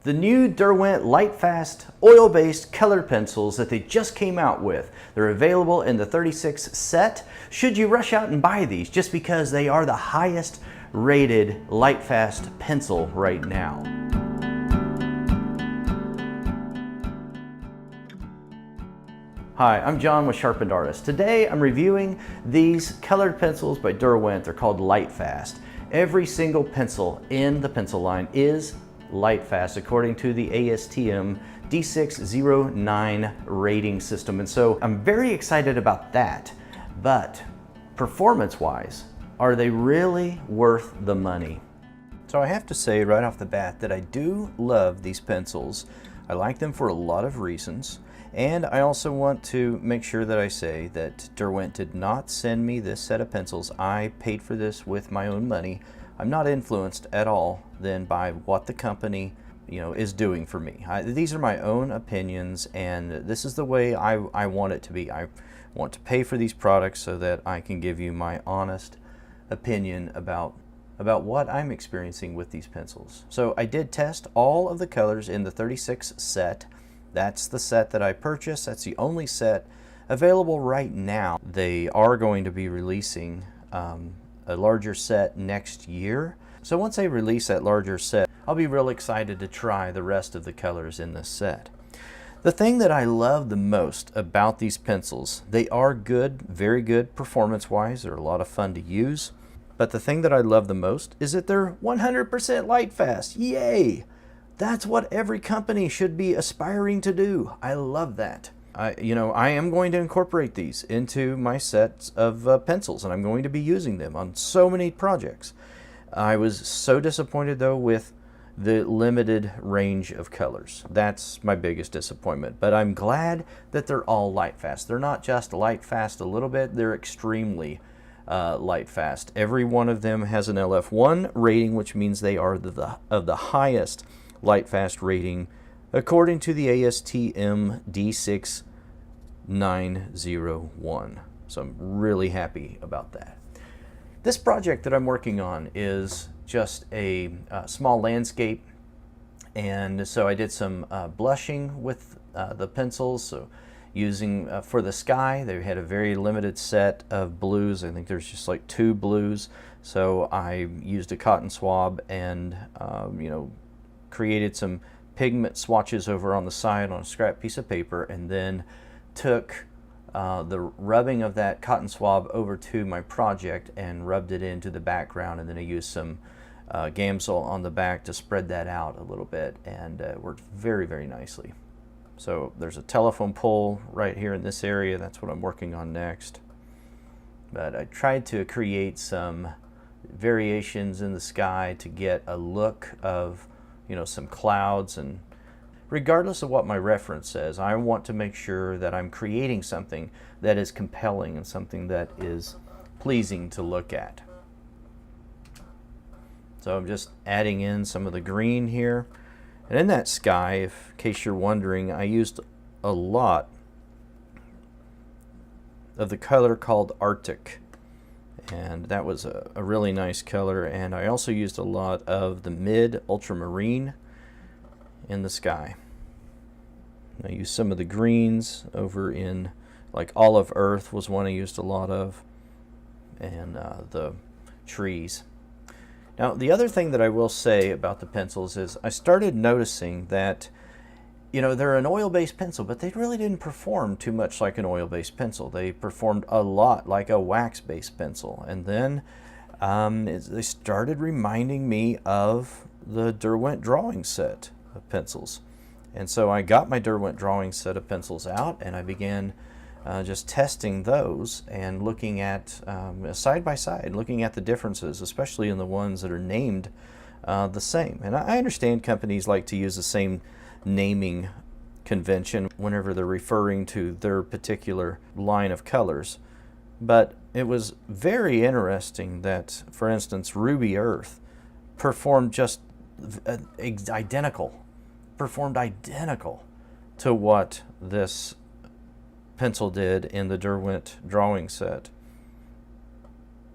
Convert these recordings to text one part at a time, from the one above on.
The new Derwent Lightfast oil-based colored pencils that they just came out with. They're available in the 36 set. Should you rush out and buy these just because they are the highest rated Lightfast pencil right now? Hi, I'm John with Sharpened Artist. Today I'm reviewing these colored pencils by Derwent. They're called Lightfast. Every single pencil in the pencil line is Lightfast according to the ASTM D609 rating system, and so I'm very excited about that. But performance-wise, are they really worth the money? So I have to say right off the bat that I do love these pencils. I like them for a lot of reasons, and I also want to make sure that I say that Derwent did not send me this set of pencils. I paid for this with my own money. I'm not influenced at all then by what the company is doing for me. These are my own opinions, and this is the way I want it to be. I want to pay for these products so that I can give you my honest opinion about what I'm experiencing with these pencils. So I did test all of the colors in the 36 set. That's the set that I purchased. That's the only set available right now. They are going to be releasing a larger set next year. So once they release that larger set, I'll be real excited to try the rest of the colors in this set. The thing that I love the most about these pencils, they are good, very good performance-wise. They're a lot of fun to use. But the thing that I love the most is that they're 100% Lightfast. Yay! That's what every company should be aspiring to do. I love that. I am going to incorporate these into my sets of pencils, and I'm going to be using them on so many projects. I was so disappointed though with the limited range of colors. That's my biggest disappointment, but I'm glad that they're all Lightfast. They're not just Lightfast a little bit, they're extremely Lightfast. Every one of them has an LF1 rating, which means they are of the highest Lightfast rating according to the ASTM D60901. So I'm really happy about that. This project that I'm working on is just a small landscape, and so I did some blushing with the pencils. So using for the sky, they had a very limited set of blues. I think there's just like 2 blues. So I used a cotton swab and created some pigment swatches over on the side on a scrap piece of paper, and then took the rubbing of that cotton swab over to my project and rubbed it into the background, and then I used some Gamsol on the back to spread that out a little bit, and it worked very, very nicely. So there's a telephone pole right here in this area. That's what I'm working on next. But I tried to create some variations in the sky to get a look of some clouds, and regardless of what my reference says, I want to make sure that I'm creating something that is compelling and something that is pleasing to look at. So I'm just adding in some of the green here. And in that sky, in case you're wondering, I used a lot of the color called Arctic. And that was a really nice color, and I also used a lot of the mid ultramarine in the sky. I used some of the greens over in like Olive Earth was one I used a lot of, and the trees. Now the other thing that I will say about the pencils is I started noticing that they're an oil-based pencil, but they really didn't perform too much like an oil-based pencil. They performed a lot like a wax-based pencil. And then they started reminding me of the Derwent drawing set of pencils. And so I got my Derwent drawing set of pencils out, and I began just testing those and looking at side by side, looking at the differences, especially in the ones that are named the same. And I understand companies like to use the same naming convention whenever they're referring to their particular line of colors. But it was very interesting that, for instance, Ruby Earth performed just identical to what this pencil did in the Derwent drawing set.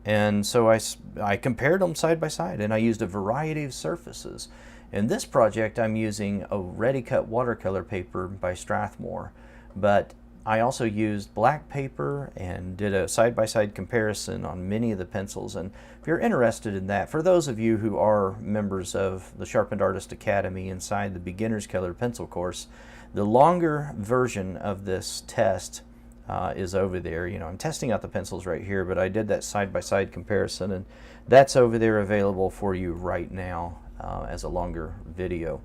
And so I compared them side by side, and I used a variety of surfaces. In this project, I'm using a ready-cut watercolor paper by Strathmore, but I also used black paper and did a side-by-side comparison on many of the pencils. And if you're interested in that, for those of you who are members of the Sharpened Artist Academy inside the Beginner's Colored Pencil course, the longer version of this test is over there. You know, I'm testing out the pencils right here, but I did that side-by-side comparison, and that's over there available for you right now as a longer video.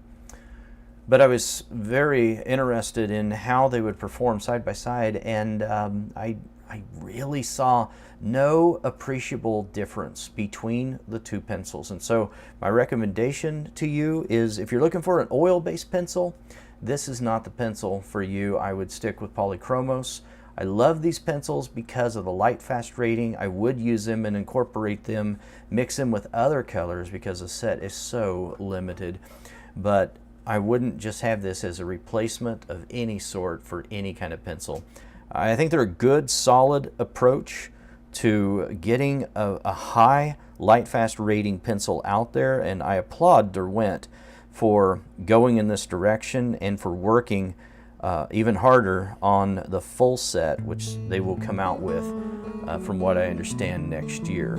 But I was very interested in how they would perform side by side, and I really saw no appreciable difference between the two pencils. And so my recommendation to you is, if you're looking for an oil-based pencil, this is not the pencil for you. I would stick with Polychromos. I love these pencils because of the Lightfast rating. I would use them and incorporate them, mix them with other colors because the set is so limited. But I wouldn't just have this as a replacement of any sort for any kind of pencil. I think they're a good, solid approach to getting a high Lightfast rating pencil out there, and I applaud Derwent for going in this direction and for working even harder on the full set, which they will come out with, from what I understand, next year.